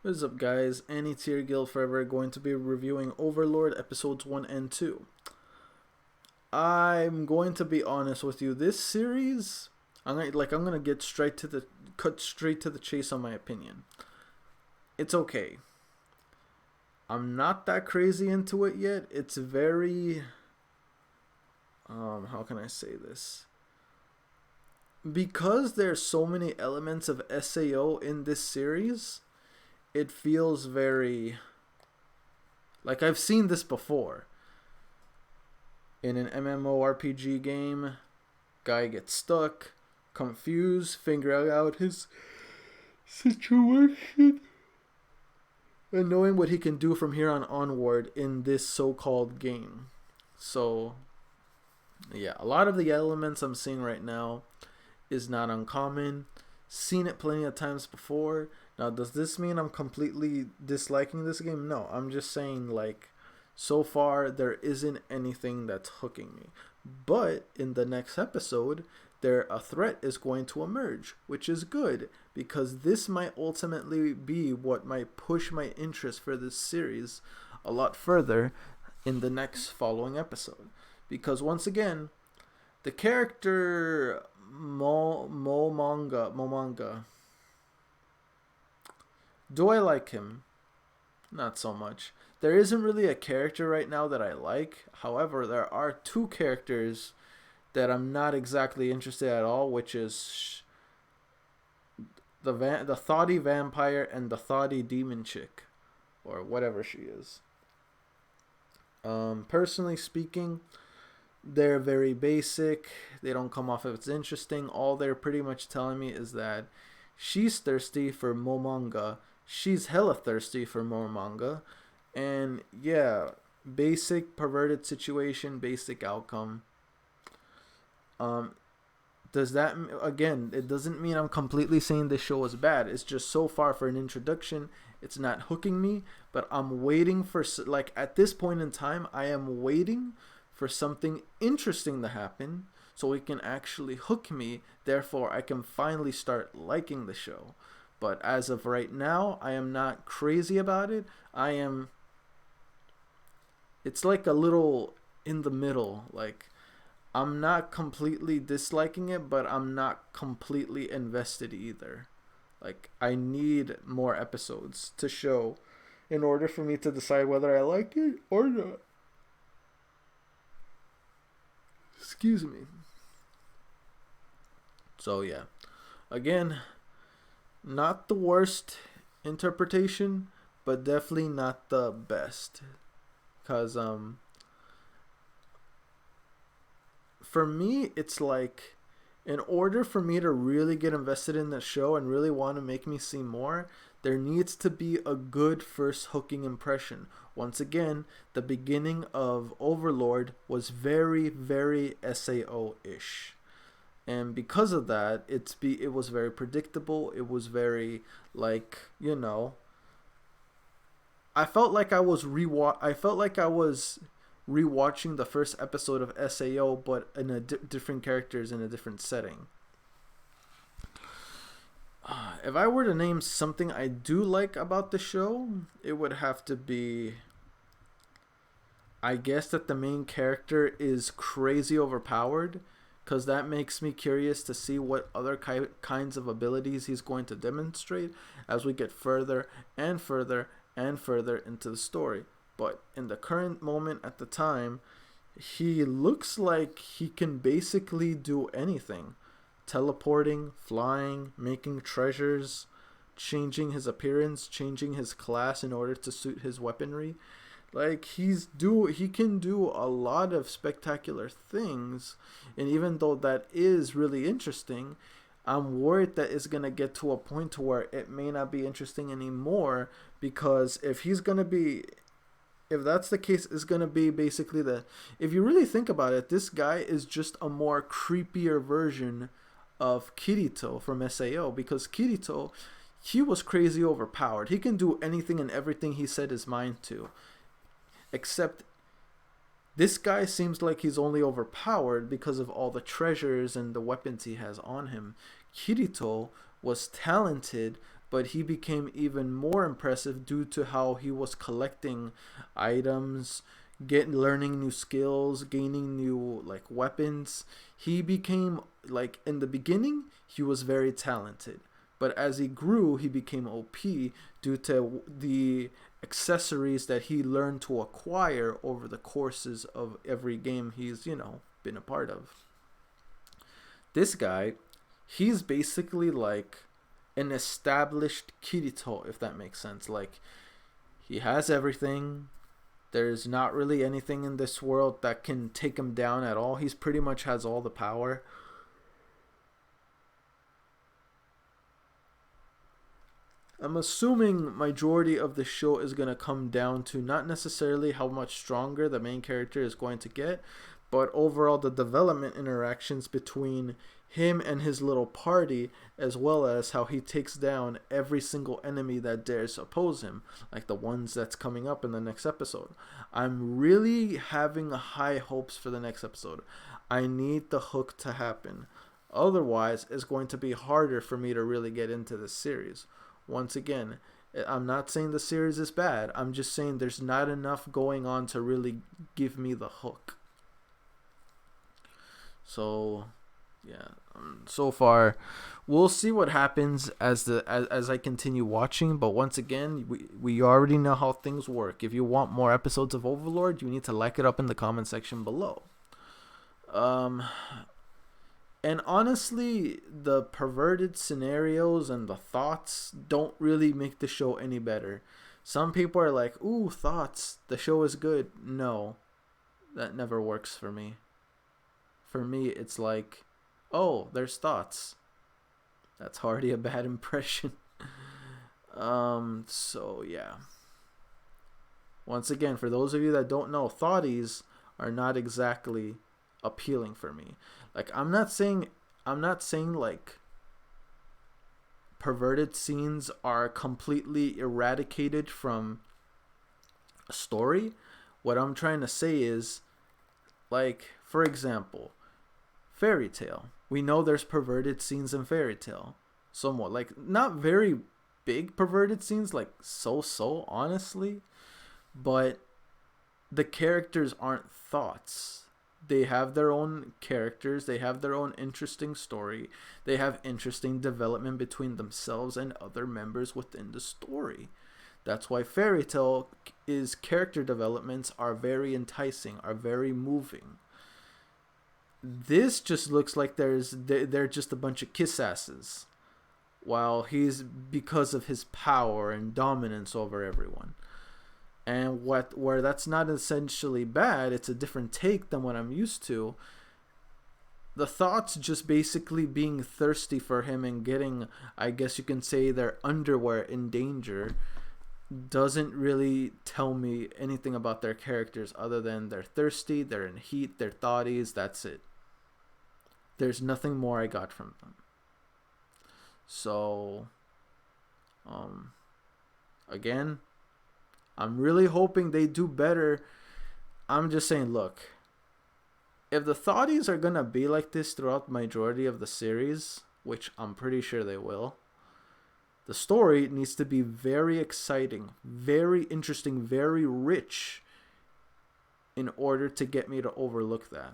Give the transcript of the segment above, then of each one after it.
What's up, guys? Any Tier Guild Forever going to be reviewing Overlord episodes 1 and 2. I'm going to be honest with you. This series, I'm gonna get cut straight to the chase on my opinion. It's okay. I'm not that crazy into it yet. It's very how can I say this? Because there's so many elements of SAO in this series, it feels very like I've seen this before. In an MMORPG game, guy gets stuck, confused, figuring out his situation, and knowing what he can do from here on onward in this so-called game. So, yeah, a lot of the elements I'm seeing right now is not uncommon. Seen it plenty of times before. Now, does this mean I'm completely disliking this game? No, I'm just saying, like, so far there isn't anything that's hooking me. But in the next episode, a threat is going to emerge, which is good, because this might ultimately be what might push my interest for this series a lot further in the next following episode. Because once again, the character Momanga, do I like him? Not so much. There isn't really a character right now that I like. However, there are two characters that I'm not exactly interested at all, which is the thoughty vampire and the thoughty demon chick, or whatever she is. Personally speaking, they're very basic. They don't come off as interesting. All they're pretty much telling me is that she's thirsty for Momanga. She's hella thirsty for more manga. And yeah, basic perverted situation, basic outcome. Does that, again, it doesn't mean I'm completely saying this show is bad. It's just so far for an introduction, it's not hooking me. But I'm waiting for, like, at this point in time, I am waiting for something interesting to happen so it can actually hook me. Therefore, I can finally start liking the show. But as of right now, I am not crazy about it. It's like a little in the middle. Like, I'm not completely disliking it, but I'm not completely invested either. Like, I need more episodes to show in order for me to decide whether I like it or not. Excuse me. So, yeah. Again, not the worst interpretation, but definitely not the best. Because, for me, it's like, in order for me to really get invested in the show and really want to make me see more, there needs to be a good first hooking impression. Once again, the beginning of Overlord was very, very SAO-ish. And because of that, it was very predictable. It was very, like, I felt like I was rewatching the first episode of SAO, but in a different characters in a different setting. If I were to name something I do like about the show, it would have to be, I guess, that the main character is crazy overpowered, because that makes me curious to see what other kinds of abilities he's going to demonstrate as we get further and further and further into the story. But in the current moment at the time, he looks like he can basically do anything. Teleporting, flying, making treasures, changing his appearance, changing his class in order to suit his weaponry. Like, he can do a lot of spectacular things. And even though that is really interesting, I'm worried that it's going to get to a point to where it may not be interesting anymore, because if that's the case, it's going to be basically if you really think about it, this guy is just a more creepier version of Kirito from SAO, because Kirito, he was crazy overpowered. He can do anything and everything he set his mind to. Except this guy seems like he's only overpowered because of all the treasures and the weapons he has on him. Kirito was talented but he became even more impressive due to how he was collecting items, learning new skills, gaining new like weapons. He became like, in the beginning he was very talented, but as he grew he became OP due to the accessories that he learned to acquire over the courses of every game he's, been a part of. This guy, he's basically like an established Kirito, if that makes sense. Like, he has everything. There's not really anything in this world that can take him down at all. He's pretty much has all the power. I'm assuming majority of the show is going to come down to not necessarily how much stronger the main character is going to get, but overall the development interactions between him and his little party, as well as how he takes down every single enemy that dares oppose him, like the ones that's coming up in the next episode. I'm really having high hopes for the next episode. I need the hook to happen. Otherwise, it's going to be harder for me to really get into this series. Once again, I'm not saying the series is bad. I'm just saying there's not enough going on to really give me the hook. So, yeah. So far, we'll see what happens as I continue watching. But once again, we already know how things work. If you want more episodes of Overlord, you need to like it up in the comment section below. And honestly, the perverted scenarios and the thoughts don't really make the show any better. Some people are like, ooh, thoughts, the show is good. No, that never works for me. For me, it's like, oh, there's thoughts. That's already a bad impression. So yeah. Once again, for those of you that don't know, thoughties are not exactly appealing for me. Like, I'm not saying like perverted scenes are completely eradicated from a story. What I'm trying to say is, like, for example, Fairy Tail. We know there's perverted scenes in Fairy Tail. Somewhat, like, not very big perverted scenes, like so honestly, but the characters aren't thoughts. They have their own characters. They have their own interesting story. They have interesting development between themselves and other members within the story. That's why Fairy Tail is character developments are very enticing, are very moving. This just looks like they're just a bunch of kiss asses, while he's, because of his power and dominance over everyone. And where that's not essentially bad, it's a different take than what I'm used to. The thoughts just basically being thirsty for him and getting, I guess you can say, their underwear in danger doesn't really tell me anything about their characters other than they're thirsty, they're in heat, they're thoughties, that's it. There's nothing more I got from them. So, again, I'm really hoping they do better. I'm just saying, look, if the thoughties are gonna be like this throughout the majority of the series, which I'm pretty sure they will, the story needs to be very exciting, very interesting, very rich in order to get me to overlook that.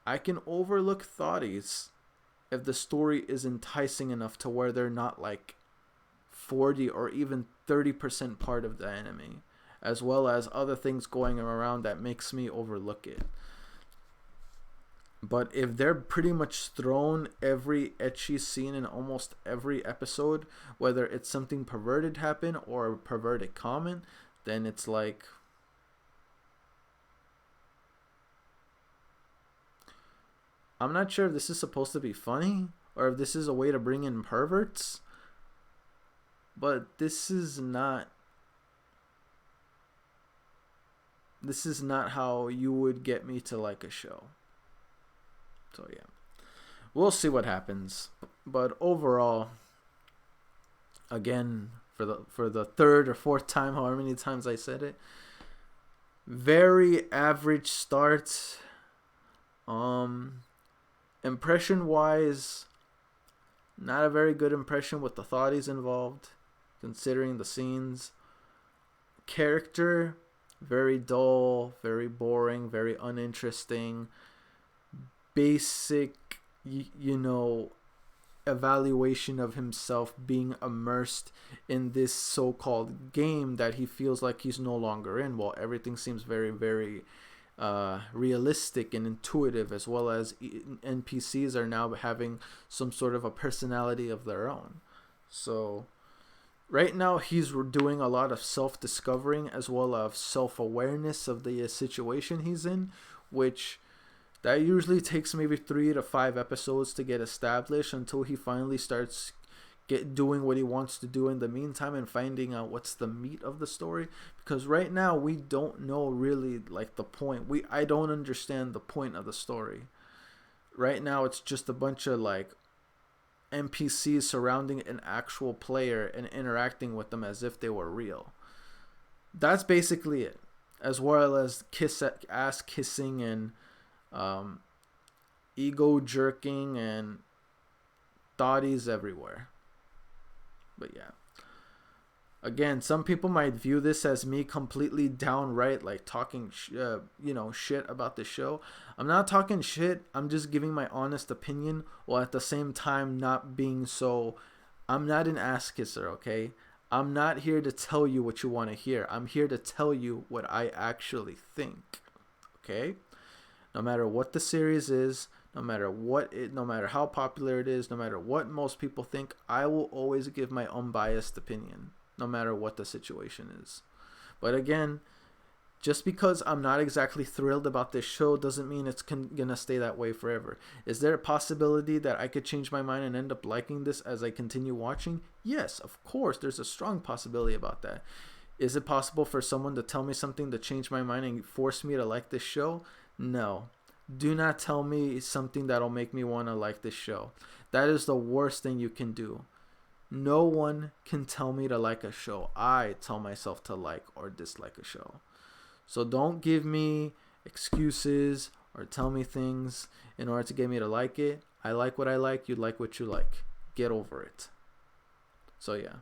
I can overlook thoughties if the story is enticing enough to where they're not like 40 or even 30% part of the enemy, as well as other things going around that makes me overlook it. But if they're pretty much thrown every ecchi scene in almost every episode, whether it's something perverted happen or a perverted comment, then it's like, I'm not sure if this is supposed to be funny or if this is a way to bring in perverts, but this is not how you would get me to like a show. So yeah, we'll see what happens. But overall, again, for the third or fourth time, however many times I said it, very average start. Impression wise, not a very good impression with the thoughties involved. considering the scenes. Character, very dull, very boring, very uninteresting. Basic, you know, evaluation of himself being immersed in this so-called game that he feels like he's no longer in, while everything seems very, very realistic and intuitive, as well as NPCs are now having some sort of a personality of their own. So right now he's doing a lot of self-discovering as well as self-awareness of the situation he's in, which that usually takes maybe 3 to 5 episodes to get established until he finally starts doing what he wants to do in the meantime and finding out what's the meat of the story. Because right now we don't know really like the point. I don't understand the point of the story. Right now it's just a bunch of like NPCs surrounding an actual player and interacting with them as if they were real. That's basically it. As well as ass kissing and ego jerking and thotties everywhere. But yeah, again, some people might view this as me completely downright like talking shit about the show. I'm not talking shit, I'm just giving my honest opinion, while at the same time not being so. I'm not an ass kisser, okay? I'm not here to tell you what you want to hear. I'm here to tell you what I actually think, okay? No matter what the series is, no matter how popular it is, no matter what most people think, I will always give my unbiased opinion, no matter what the situation is. But again, just because I'm not exactly thrilled about this show doesn't mean it's gonna stay that way forever. Is there a possibility that I could change my mind and end up liking this as I continue watching? Yes, of course, there's a strong possibility about that. Is it possible for someone to tell me something to change my mind and force me to like this show? No. Do not tell me something that'll make me want to like this show. That is the worst thing you can do. No one can tell me to like a show. I tell myself to like or dislike a show. So don't give me excuses or tell me things in order to get me to like it. I like what I like. You like what you like. Get over it. So yeah.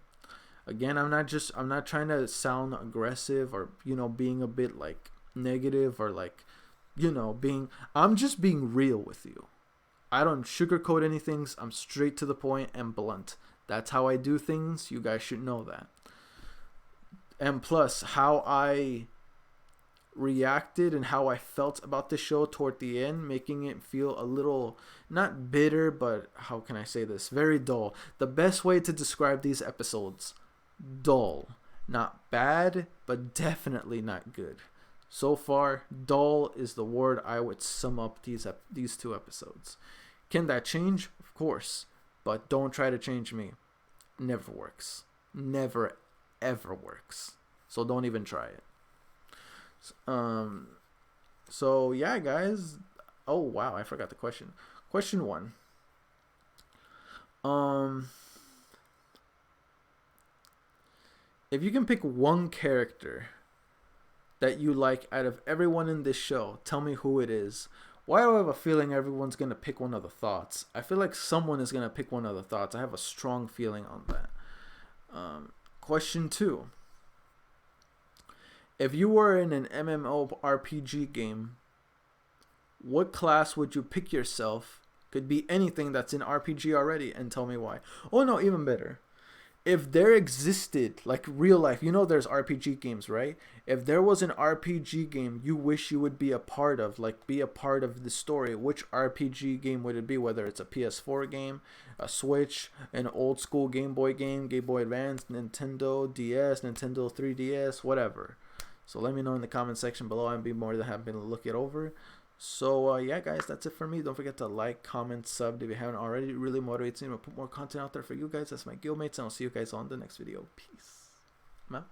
Again, I'm not trying to sound aggressive or, being a bit like negative or like, I'm just being real with you. I don't sugarcoat anything. I'm straight to the point and blunt. That's how I do things. You guys should know that. And plus, how I reacted and how I felt about the show toward the end, making it feel a little, not bitter, but how can I say this? Very dull. The best way to describe these episodes, dull. Not bad, but definitely not good. So far, dull is the word I would sum up these 2 episodes. Can that change? Of course. But don't try to change me. Never works. Never, ever works. So don't even try it. So yeah, guys. Oh, wow. I forgot the question. Question 1. If you can pick one character that you like out of everyone in this show, tell me who it is. Why do I have a feeling everyone's going to pick one of the thoughts? I feel like someone is going to pick one of the thoughts. I have a strong feeling on that. Question 2. If you were in an MMORPG game, what class would you pick yourself? Could be anything that's in RPG already, and tell me why. Oh no, even better. If there existed, like real life, there's RPG games, right? If there was an RPG game you wish you would be a part of, like be a part of the story, which RPG game would it be? Whether it's a PS4 game, a Switch, an old school Game Boy game, Game Boy Advance, Nintendo DS, Nintendo 3DS, whatever. So let me know in the comment section below. I'd be more than happy to look it over. So yeah, guys, that's it for me. Don't forget to like, comment, sub if you haven't already. It really motivates me to put more content out there for you guys. That's my guildmates, and I'll see you guys on the next video. Peace. I'm out.